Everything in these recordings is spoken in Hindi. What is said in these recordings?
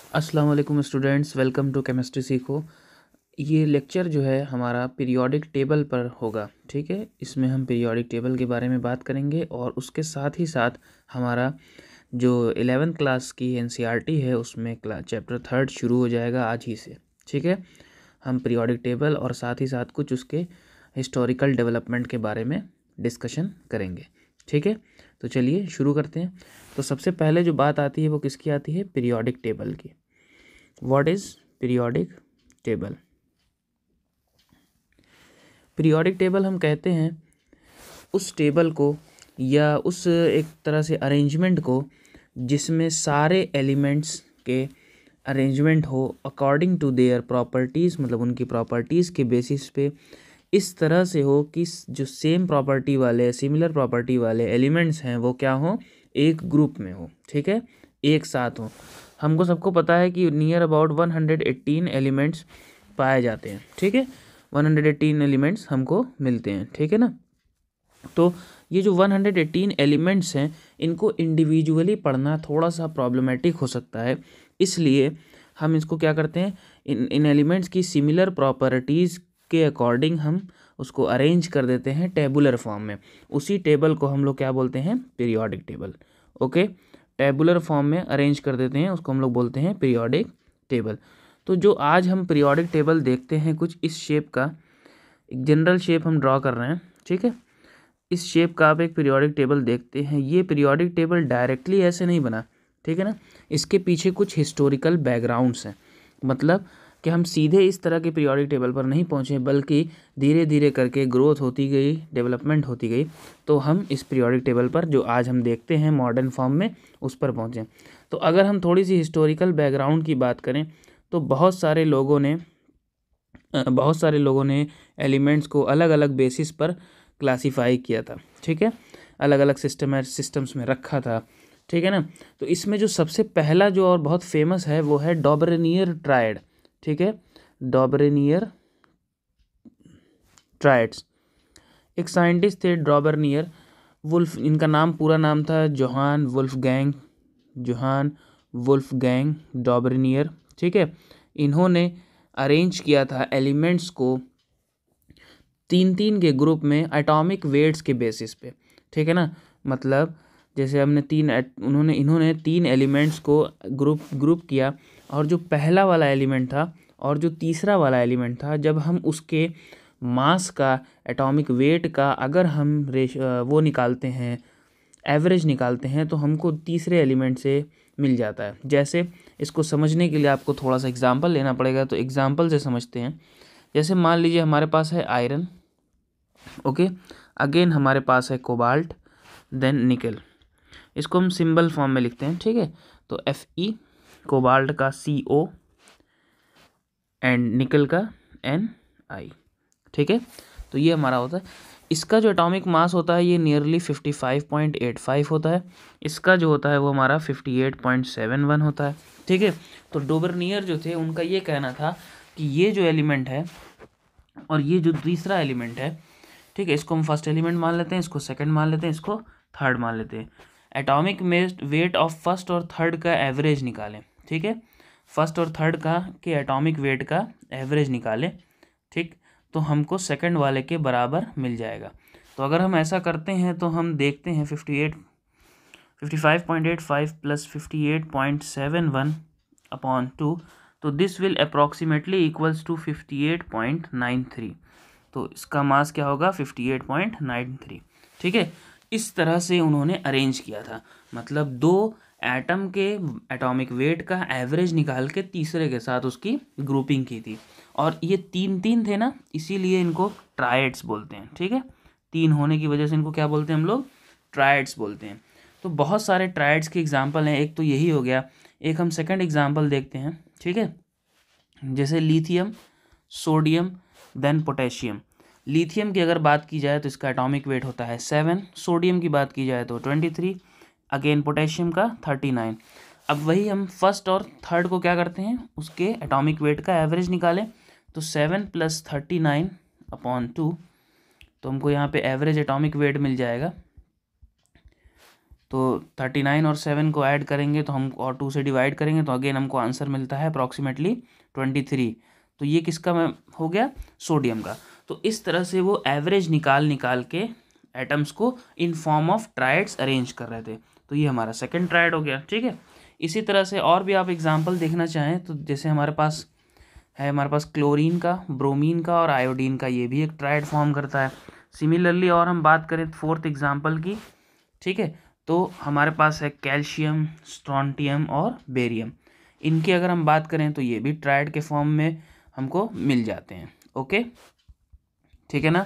अस्सलाम वालेकुम स्टूडेंट्स, वेलकम टू केमिस्ट्री सीखो। ये लेक्चर जो है हमारा पीरियोडिक टेबल पर होगा। ठीक है, इसमें हम पीरियोडिक टेबल के बारे में बात करेंगे और उसके साथ ही साथ हमारा जो 11th क्लास की एनसीईआरटी है उसमें चैप्टर 3 शुरू हो जाएगा आज ही से। ठीक है, हम पीरियोडिक टेबल और साथ ही साथ कुछ उसके हिस्टोरिकल डेवलपमेंट के बारे में डिस्कशन करेंगे। ठीक है, तो चलिए शुरू करते हैं। तो सबसे पहले जो बात आती है वो किसकी आती है? पीरियोडिक टेबल की। What is periodic table? Periodic table हम कहते हैं उस टेबल को या उस एक तरह से अरेंजमेंट को जिसमें सारे एलिमेंट्स के अरेंजमेंट हो अकॉर्डिंग टू देयर प्रॉपर्टीज़, मतलब उनकी प्रॉपर्टीज़ के बेसिस पे इस तरह से हो कि जो सेम प्रॉपर्टी वाले सिमिलर प्रॉपर्टी वाले एलिमेंट्स हैं वो क्या हो, एक ग्रुप में हो। ठीक है, एक साथ हो। हमको सबको पता है कि नियर अबाउट 118 एलिमेंट्स पाए जाते हैं। ठीक है, 118 एलिमेंट्स हमको मिलते हैं। ठीक है ना, तो ये जो 118 एलिमेंट्स हैं इनको इंडिविजुअली पढ़ना थोड़ा सा प्रॉब्लमेटिक हो सकता है, इसलिए हम इसको क्या करते हैं, इन एलिमेंट्स की सिमिलर प्रॉपर्टीज़ के अकॉर्डिंग हम उसको अरेंज कर देते हैं टेबुलर फॉर्म में। उसी टेबल को हम लोग क्या बोलते हैं? Periodic table. Okay, tabular form में अरेंज कर देते हैं, उसको हम लोग बोलते हैं पीरियोडिक टेबल। तो जो आज हम पीरियोडिक टेबल देखते हैं कुछ इस शेप का, एक जनरल शेप हम ड्रॉ कर रहे हैं। ठीक है, इस शेप का आप एक पीरियोडिक टेबल देखते हैं। ये पीरियोडिक टेबल डायरेक्टली ऐसे नहीं बना, ठीक है ना, इसके पीछे कुछ हिस्टोरिकल बैकग्राउंड्स हैं। मतलब कि हम सीधे इस तरह के पीरियोडिक टेबल पर नहीं पहुँचे, बल्कि धीरे धीरे करके ग्रोथ होती गई, डेवलपमेंट होती गई, तो हम इस पीरियोडिक टेबल पर जो आज हम देखते हैं मॉडर्न फॉर्म में उस पर पहुँचे। तो अगर हम थोड़ी सी हिस्टोरिकल बैकग्राउंड की बात करें तो बहुत सारे लोगों ने एलिमेंट्स को अलग अलग बेसिस पर क्लासिफाई किया था। ठीक है, अलग अलग सिस्टम्स में रखा था। ठीक है ना, तो इसमें जो सबसे पहला जो और बहुत फेमस है वो है डॉबरेनियर ट्रायड। ठीक है, डॉबरेनियर ट्रायड्स। एक साइंटिस्ट थे डॉबरेनियर वुल्फ, इनका नाम पूरा नाम था जोहान वुल्फगैंग डॉबरेनियर। ठीक है, इन्होंने अरेंज किया था एलिमेंट्स को तीन तीन के ग्रुप में एटॉमिक वेट्स के बेसिस पे। ठीक है ना, मतलब जैसे हमने इन्होंने तीन एलिमेंट्स को ग्रुप किया, और जो पहला वाला एलिमेंट था और जो तीसरा वाला एलिमेंट था, जब हम उसके मास का, एटॉमिक वेट का अगर हम वो निकालते हैं, एवरेज निकालते हैं, तो हमको तीसरे एलिमेंट से मिल जाता है। जैसे इसको समझने के लिए आपको थोड़ा सा एग्जांपल लेना पड़ेगा, तो एग्जांपल से समझते हैं। जैसे मान लीजिए हमारे पास है आयरन, ओके, अगेन हमारे पास है कोबाल्ट, देन निकल। इसको हम सिंबल फॉर्म में लिखते हैं। ठीक है, तो Fe, कोबाल्ट का Co एंड निकल का Ni। ठीक है, तो ये हमारा होता है। इसका जो एटॉमिक मास होता है ये नियरली 55.85 होता है। इसका जो होता है वो हमारा 58.71 होता है। ठीक है, तो डोबरनियर जो थे उनका ये कहना था कि ये जो एलिमेंट है और ये जो तीसरा एलिमेंट है, ठीक है, इसको हम फर्स्ट एलिमेंट मान लेते हैं, इसको सेकंड मान लेते हैं, इसको थर्ड मान लेते हैं। एटॉमिक वेट ऑफ फर्स्ट और थर्ड का एवरेज निकालें। ठीक है, फर्स्ट और थर्ड का के एटॉमिक वेट का एवरेज निकालें। ठीक, तो हमको सेकंड वाले के बराबर मिल जाएगा। तो अगर हम ऐसा करते हैं तो हम देखते हैं 55.85 प्लस 58.71 अपॉन 2, तो this will approximately equals to 58.93। तो इसका मास क्या होगा? 58.93। ठीक है, इस तरह से उन्होंने अरेंज किया था, मतलब दो एटम के एटॉमिक वेट का एवरेज निकाल के तीसरे के साथ उसकी ग्रुपिंग की थी। और ये तीन तीन थे ना, इसीलिए इनको ट्रायड्स बोलते हैं। ठीक है, तीन होने की वजह से इनको क्या बोलते हैं हम लोग? ट्रायड्स बोलते हैं। तो बहुत सारे ट्रायड्स के एग्जाम्पल हैं, एक तो यही हो गया। एक हम सेकंड एग्जाम्पल देखते हैं। ठीक है, जैसे lithium, sodium, then potassium. Lithium की अगर बात की जाए तो इसका एटॉमिक वेट होता है 7, सोडियम की बात की जाए तो 23, अगेन पोटेशियम का 39। अब वही हम फर्स्ट और थर्ड को क्या करते हैं, उसके एटॉमिक वेट का एवरेज निकालें, तो 7 प्लस 39 अपॉन 2, तो हमको यहाँ पे एवरेज एटॉमिक वेट मिल जाएगा तो 39 और 7 को ऐड करेंगे तो हम और 2 से डिवाइड करेंगे तो अगेन हमको आंसर मिलता है अप्रॉक्सीमेटली 23। तो ये किसका हो गया, सोडियम का। तो इस तरह से वो एवरेज निकाल के एटम्स को in form of triads arrange कर रहे थे। तो ये हमारा सेकंड ट्राइड हो गया, ठीक है। इसी तरह से और भी आप एग्जांपल देखना चाहें तो जैसे हमारे पास क्लोरीन का, ब्रोमीन का और आयोडीन का, ये भी एक ट्राइड फॉर्म करता है। सिमिलरली और हम बात करें फोर्थ एग्जांपल की, ठीक है, तो हमारे पास है कैल्शियम, स्ट्रोंटियम और बेरियम। इनकी अगर हम बात करें तो ये भी ट्राइड के फॉर्म में हमको मिल जाते हैं। ओके, ठीक है ना।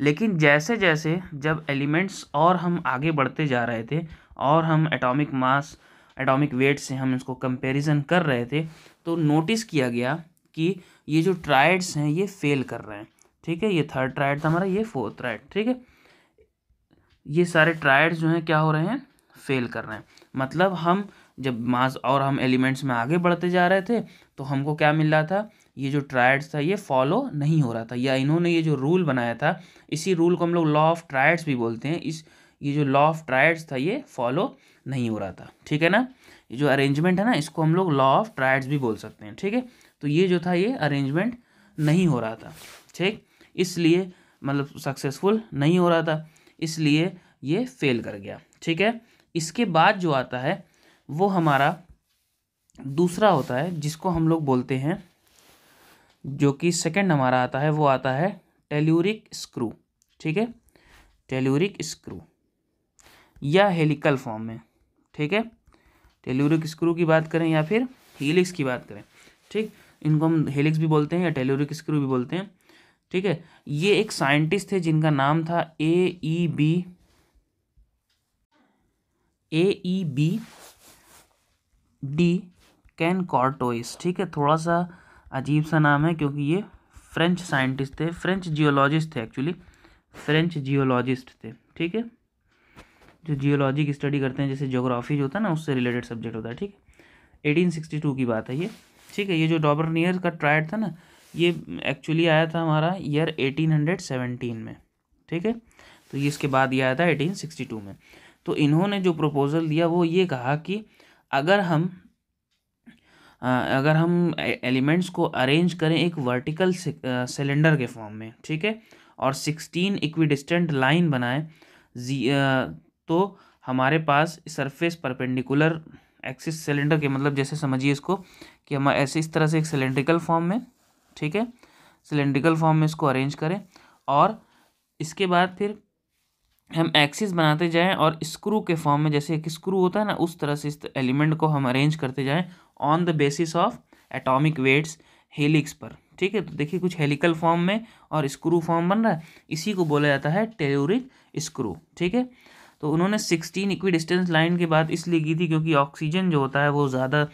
लेकिन जैसे जैसे जब एलिमेंट्स और हम आगे बढ़ते जा रहे थे और हम एटॉमिक मास, एटॉमिक वेट से हम इसको कंपैरिजन कर रहे थे, तो नोटिस किया गया कि ये जो ट्राइड्स हैं ये फेल कर रहे हैं, ठीक है। ये थर्ड ट्राइड था हमारा, ये फोर्थ ट्राइड, ठीक है। ये सारे ट्राइड्स जो हैं क्या हो रहे हैं, फेल कर रहे हैं। मतलब हम जब मास और हम एलिमेंट्स में आगे बढ़ते जा रहे थे तो हमको क्या मिल रहा था, ये जो ट्राइड्स था ये फॉलो नहीं हो रहा था, या इन्होंने ये जो रूल बनाया था, इसी रूल को हम लोग लॉ ऑफ ट्राइड्स भी बोलते हैं। ये जो लॉ ऑफ ट्राइड्स था ये फॉलो नहीं हो रहा था, ठीक है ना। ये जो अरेंजमेंट है ना, इसको हम लोग लॉ ऑफ ट्राइड्स भी बोल सकते हैं, ठीक है। तो ये जो था ये अरेंजमेंट नहीं हो रहा था, ठीक, इसलिए मतलब सक्सेसफुल नहीं हो रहा था, इसलिए ये फेल कर गया, ठीक है। इसके बाद जो आता है वो हमारा दूसरा होता है, जिसको हम लोग बोलते हैं, जो कि सेकंड हमारा आता है, वो आता है टेल्यूरिक स्क्रू, ठीक है। टेल्यूरिक स्क्रू या हेलिकल फॉर्म में, ठीक है। टेल्यूरिक स्क्रू की बात करें या फिर हेलिक्स की बात करें, ठीक, इनको हम हेलिक्स भी बोलते हैं या टेल्यूरिक स्क्रू भी बोलते हैं, ठीक है। ये एक साइंटिस्ट थे जिनका नाम था ए.ई.बी. डी कैन कॉर्टोइस, ठीक है। थोड़ा सा अजीब सा नाम है क्योंकि ये फ्रेंच साइंटिस्ट थे, फ्रेंच जियोलॉजिस्ट थे, एक्चुअली फ्रेंच जियोलॉजिस्ट थे, ठीक है। जो जियोलॉजी की स्टडी करते हैं, जैसे ज्योग्राफी जो होता है ना, उससे रिलेटेड सब्जेक्ट होता है, ठीक है। 1862 की बात है ये, ठीक है। ये जो डॉबरनियर का ट्राइड था ना, ये एक्चुअली आया था हमारा ईयर 1817 में, ठीक है। तो ये इसके बाद ये आया था 1862 में। तो इन्होंने जो प्रपोजल दिया वो ये कहा कि अगर हम एलिमेंट्स को अरेंज करें एक वर्टिकल सिलेंडर के फॉर्म में, ठीक है, और 16 इक्विडिस्टेंट लाइन बनाएं, तो हमारे पास सरफेस परपेंडिकुलर एक्सिस सिलेंडर के, मतलब जैसे समझिए इसको कि हम ऐसे इस तरह से एक सिलेंड्रिकल फॉर्म में, ठीक है, सिलेंड्रिकल फॉर्म में इसको अरेंज करें, और इसके बाद फिर हम एक्सिस बनाते जाएं और स्क्रू के फॉर्म में, जैसे एक स्क्रू होता है ना, उस तरह से इस एलिमेंट को हम अरेंज करते जाएं on the basis of atomic weights helix पर, ठीक है। तो देखिए कुछ हेलिकल फॉर्म में और स्क्रू फॉर्म बन रहा है, इसी को बोला जाता है टेल्यूरिक स्क्रू, ठीक है। तो उन्होंने 16 इक्विडिस्टेंस लाइन के बाद इसलिए की थी क्योंकि ऑक्सीजन जो होता है वो ज़्यादा,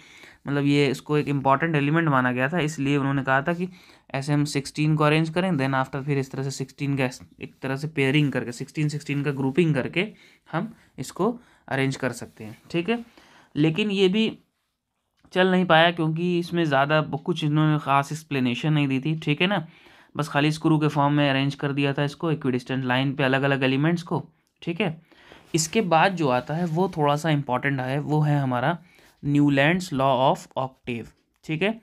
मतलब ये इसको एक इम्पॉर्टेंट एलिमेंट माना गया था, इसलिए उन्होंने कहा था कि ऐसे हम 16 को अरेंज करें, देन आफ्टर फिर इस तरह से 16 का एक तरह से पेयरिंग करके 16 का ग्रुपिंग करके हम इसको अरेंज कर सकते हैं, ठीक है। लेकिन ये भी चल नहीं पाया क्योंकि इसमें ज़्यादा कुछ इन्होंने ख़ास एक्सप्लेनेशन नहीं दी थी, ठीक है ना। बस खाली स्क्रू के फॉर्म में अरेंज कर दिया था इसको इक्विडिस्टेंट लाइन पे अलग अलग एलिमेंट्स को, ठीक है। इसके बाद जो आता है वो थोड़ा सा इंपॉर्टेंट है, वो है हमारा न्यूलैंड्स लॉ ऑफ ऑक्टेव, ठीक है।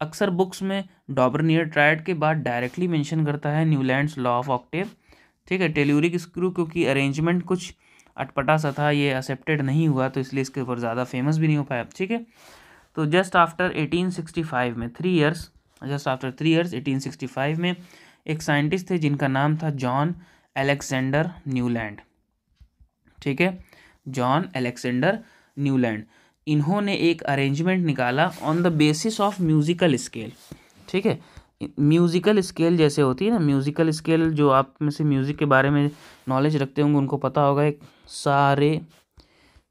अक्सर बुक्स में डॉबरनियर ट्राइड के बाद डायरेक्टली मेंशन करता है न्यूलैंड्स लॉ ऑफ ऑक्टेव, ठीक है। टेल्यूरिक स्क्रू क्योंकि अरेंजमेंट कुछ अटपटा सा था, ये एक्सेप्टेड नहीं हुआ, तो इसलिए इसके ऊपर ज़्यादा फेमस भी नहीं हो पाया, ठीक है। तो जस्ट आफ्टर 1865 में 3 ईयर्स, जस्ट आफ्टर 3 ईयर्स 1865 में एक साइंटिस्ट थे जिनका नाम था जॉन अलेक्जेंडर न्यूलैंड, ठीक है, जॉन अलेक्जेंडर न्यूलैंड। इन्होंने एक अरेंजमेंट निकाला on the basis of musical scale, ठीक है। म्यूजिकल स्केल जैसे होती है ना, म्यूजिकल स्केल जो आप में से म्यूज़िक के बारे में नॉलेज रखते होंगे उनको पता होगा, एक सा रे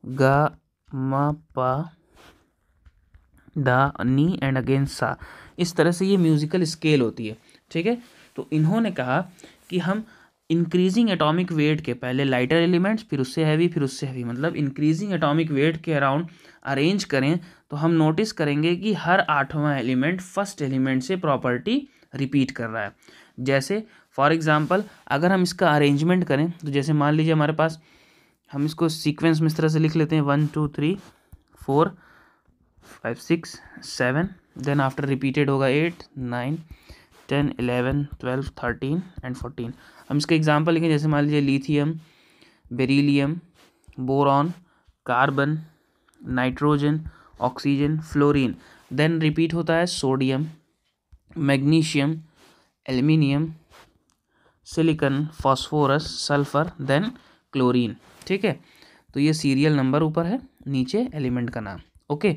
गा मा पा दा नी एंड अगेन सा, इस तरह से ये म्यूजिकल स्केल होती है, ठीक है। तो इन्होंने कहा कि हम इंक्रीजिंग एटॉमिक वेट के, पहले लाइटर एलिमेंट्स फिर उससे हैवी फिर उससे हैवी, मतलब इंक्रीजिंग एटॉमिक वेट के अराउंड अरेंज करें तो हम नोटिस करेंगे कि हर 8वां एलिमेंट फर्स्ट एलिमेंट से प्रॉपर्टी रिपीट कर रहा है। जैसे फॉर एग्जांपल अगर हम इसका अरेंजमेंट करें तो जैसे मान लीजिए हमारे पास हम इसको सीक्वेंस में इस तरह से लिख लेते हैं 1 2 3 4 5 6 7, देन आफ्टर रिपीटेड होगा 8 9 10 11 12 13 एंड 14। हम इसका एग्जांपल लिखें, जैसे मान लीजिए lithium, beryllium, boron, carbon, nitrogen, oxygen, fluorine. Then repeat होता है sodium, magnesium, aluminium, silicon, phosphorus, sulphur, then chlorine. ठीक है, तो ये सीरियल नंबर ऊपर है, नीचे एलिमेंट का नाम। ओके,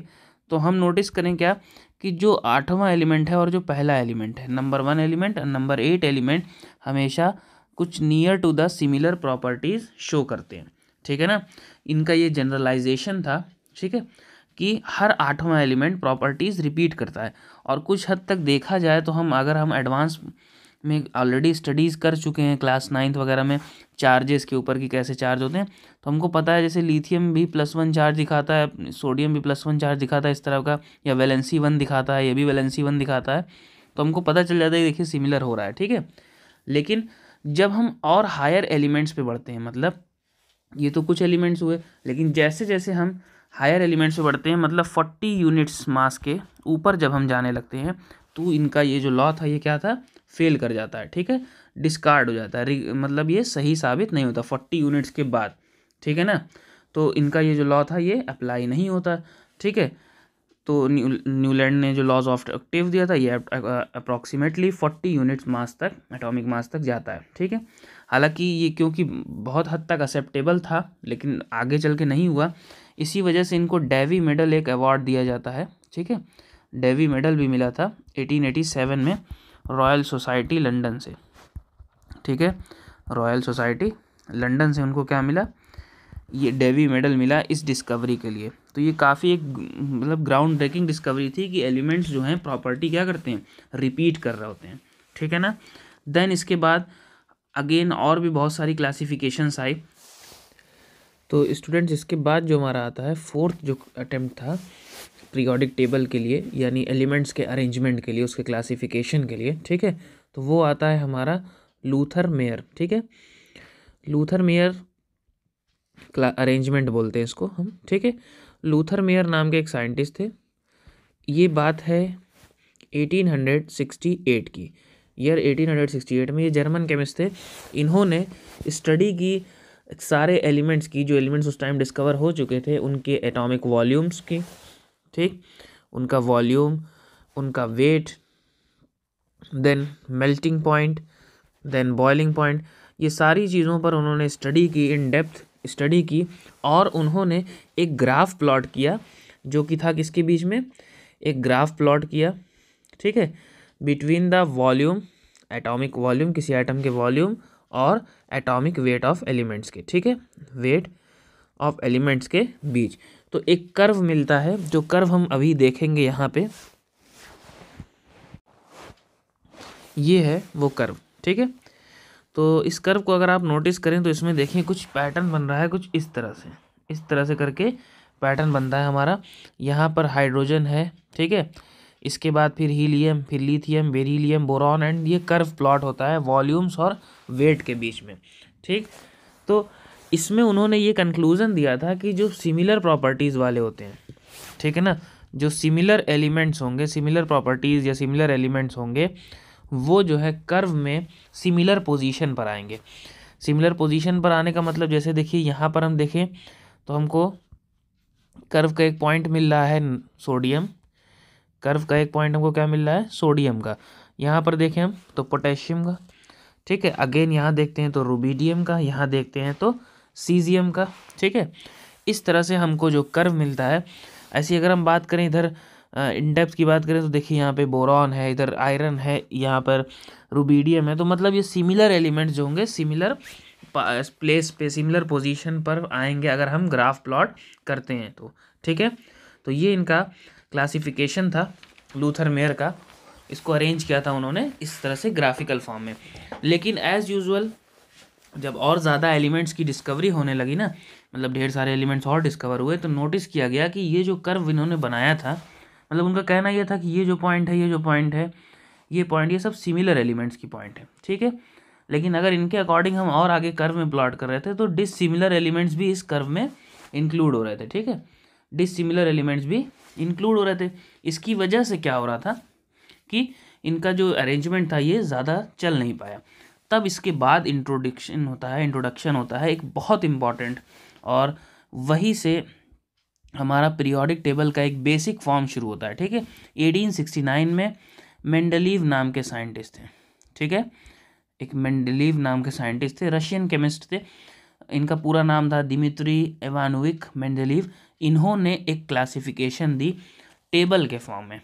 तो हम नोटिस करें क्या कि जो 8वां एलिमेंट है और जो पहला एलिमेंट है, नंबर 1 एलिमेंट और नंबर 8 एलिमेंट हमेशा कुछ near to the similar properties show करते हैं। ठीक है ना, इनका ये जनरलाइजेशन था। ठीक है, कि हर 8वां एलिमेंट प्रॉपर्टीज़ रिपीट करता है। और कुछ हद तक देखा जाए तो अगर हम एडवांस में ऑलरेडी स्टडीज़ कर चुके हैं क्लास 9th वगैरह में, चार्जेस के ऊपर कि कैसे चार्ज होते हैं, तो हमको पता है जैसे लिथियम भी +1 चार्ज दिखाता है, सोडियम भी +1 चार्ज दिखाता है इस तरह का, या वैलेंसी 1 दिखाता है, ये भी वैलेंसी 1 दिखाता है, तो हमको पता चल जाता है देखिए सिमिलर हो रहा है। ठीक है, लेकिन जब हम और हायर एलिमेंट्स पे बढ़ते हैं, मतलब ये तो कुछ एलिमेंट्स हुए, लेकिन जैसे जैसे हम हायर एलिमेंट्स पे बढ़ते हैं, मतलब 40 यूनिट्स मास के ऊपर जब हम जाने लगते हैं, तो इनका ये जो लॉ था ये क्या था, फेल कर जाता है। ठीक है, डिस्कार्ड हो जाता है, मतलब ये सही साबित नहीं होता 40 यूनिट्स के बाद। ठीक है ना, तो इनका ये जो लॉ था ये अप्लाई नहीं होता। ठीक है, तो न्यूलैंड ने जो लॉज ऑफ ऑक्टेव दिया था ये अप्रॉक्सीमेटली 40 यूनिट्स मास तक, एटॉमिक मास तक जाता है। ठीक है, हालांकि ये क्योंकि बहुत हद तक एक्सेप्टेबल था लेकिन आगे चल के नहीं हुआ, इसी वजह से इनको डेवी मेडल एक अवार्ड दिया जाता है। ठीक है, डेवी मेडल भी मिला था 1887 में रॉयल सोसाइटी लंदन से। ठीक है, रॉयल सोसाइटी लंदन से उनको क्या मिला, ये डेवी मेडल मिला इस डिस्कवरी के लिए। तो ये काफ़ी एक मतलब ग्राउंड ब्रेकिंग डिस्कवरी थी कि एलिमेंट्स जो हैं प्रॉपर्टी क्या करते हैं, रिपीट कर रहे होते हैं। ठीक है ना, देन इसके बाद अगेन और भी बहुत सारी क्लासिफिकेशंस आई। तो स्टूडेंट्स इसके बाद जो हमारा आता है 4th जो अटेम्प्ट था पीरियोडिक टेबल के लिए, यानी एलिमेंट्स के अरेंजमेंट के लिए, उसके क्लासिफिकेशन के लिए। ठीक है, तो वो आता है हमारा लूथर मेयर। ठीक है, लूथर मेयर अरेंजमेंट बोलते हैं इसको हम। ठीक है, लूथर मेयर नाम के एक साइंटिस्ट थे। ये बात है 1868 की, ईयर 1868 में। ये जर्मन केमिस्ट थे। इन्होंने स्टडी की सारे एलिमेंट्स की, जो एलिमेंट्स उस टाइम डिस्कवर हो चुके थे, उनके एटॉमिक वॉल्यूम्स की। ठीक, उनका वॉल्यूम, उनका weight, then melting point, then boiling point, ये सारी चीज़ों पर उन्होंने स्टडी की, इन डेप्थ स्टडी की। और उन्होंने एक ग्राफ प्लॉट किया जो कि था किसके बीच में, एक ग्राफ प्लॉट किया। ठीक है, between the volume, atomic volume, किसी एटम के वॉल्यूम, और एटॉमिक वेट ऑफ एलिमेंट्स के। ठीक है, वेट ऑफ एलिमेंट्स के बीच। तो एक कर्व मिलता है, जो कर्व हम अभी देखेंगे यहाँ पे, ये है वो कर्व। ठीक है, तो इस कर्व को अगर आप नोटिस करें तो इसमें देखिए कुछ पैटर्न बन रहा है, कुछ इस तरह से करके पैटर्न बनता है हमारा। यहाँ पर हाइड्रोजन है। ठीक है, इसके बाद फिर हीलियम, फिर लिथियम, बेरिलियम, बोरॉन, एंड ये कर्व प्लॉट होता है वॉल्यूम्स और वेट के बीच में। ठीक, तो इसमें उन्होंने ये कंक्लूज़न दिया था कि जो सिमिलर प्रॉपर्टीज़ वाले होते हैं, ठीक है ना, जो सिमिलर एलिमेंट्स होंगे, सिमिलर प्रॉपर्टीज़ या सिमिलर एलिमेंट्स होंगे, वो जो है कर्व में सिमिलर पोजीशन पर आएंगे। सिमिलर पोजीशन पर आने का मतलब जैसे देखिए यहाँ पर हम देखें तो हमको कर्व का एक पॉइंट मिल रहा है सोडियम, कर्व का एक पॉइंट हमको क्या मिल रहा है, सोडियम का। यहाँ पर देखें हम तो पोटेशियम का। ठीक है, अगेन यहाँ देखते हैं तो रुबिडियम का, यहाँ देखते हैं तो सीजियम का। ठीक है, इस तरह से हमको जो कर्व मिलता है। ऐसी अगर हम बात करें इधर इन डेप्थ की बात करें तो देखिए यहाँ पे बोरॉन है, इधर आयरन है, यहाँ पर रुबिडियम है। तो मतलब ये सिमिलर एलिमेंट्स जो होंगे सिमिलर प्लेस पे, सिमिलर पोजीशन पर आएंगे अगर हम ग्राफ प्लॉट करते हैं तो। ठीक है, तो ये इनका क्लासिफिकेशन था लूथर मेयर का। इसको अरेंज किया था उन्होंने इस तरह से ग्राफिकल फॉर्म में। लेकिन एज़ यूजुअल जब और ज़्यादा एलिमेंट्स की डिस्कवरी होने लगी ना, मतलब ढेर सारे एलिमेंट्स और डिस्कवर हुए, तो नोटिस किया गया कि ये जो कर्व इन्होंने बनाया था, मतलब उनका कहना यह था कि ये जो पॉइंट है, ये जो पॉइंट है, ये पॉइंट, ये सब सिमिलर एलिमेंट्स की पॉइंट है। ठीक है, लेकिन अगर इनके अकॉर्डिंग हम और आगे कर्व में प्लॉट कर रहे थे तो डिसिमिलर एलिमेंट्स भी इस कर्व में इंक्लूड हो रहे थे, ठीक है, डिसिमिलर एलिमेंट्स भी इंक्लूड हो रहे थे। इसकी वजह से क्या हो रहा था कि इनका जो अरेंजमेंट था ये ज़्यादा चल नहीं पाया। तब इसके बाद इंट्रोडक्शन होता है एक बहुत इम्पॉर्टेंट, और वहीं से हमारा पीरियोडिक टेबल का एक बेसिक फॉर्म शुरू होता है, ठीक है। 1869 में मेंडलीव नाम के साइंटिस्ट थे, ठीक है, एक मेंडलीव नाम के साइंटिस्ट थे, रशियन केमिस्ट थे। इनका पूरा नाम था दिमित्री इवानोविच मेंडलीव। इन्होंने एक क्लासिफिकेशन दी टेबल के फॉर्म में,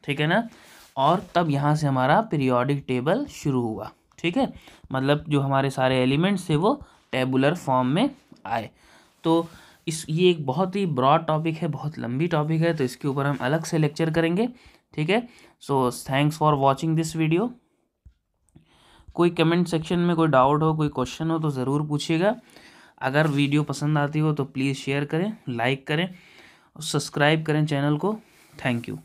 ठीक है ना, और तब यहाँ से हमारा पीरियोडिक टेबल शुरू हुआ, ठीक है। मतलब जो हमारे सारे एलिमेंट्स थे वो टेबुलर फॉर्म में आए। तो ये एक बहुत ही ब्रॉड टॉपिक है, बहुत लंबी टॉपिक है, तो इसके ऊपर हम अलग से लेक्चर करेंगे, ठीक है। So thanks for watching this video. कोई कमेंट सेक्शन में कोई डाउट हो, कोई क्वेश्चन हो तो ज़रूर पूछिएगा। अगर वीडियो पसंद आती हो तो प्लीज़ शेयर करें, लाइक करें और सब्सक्राइब करें चैनल को। Thank you.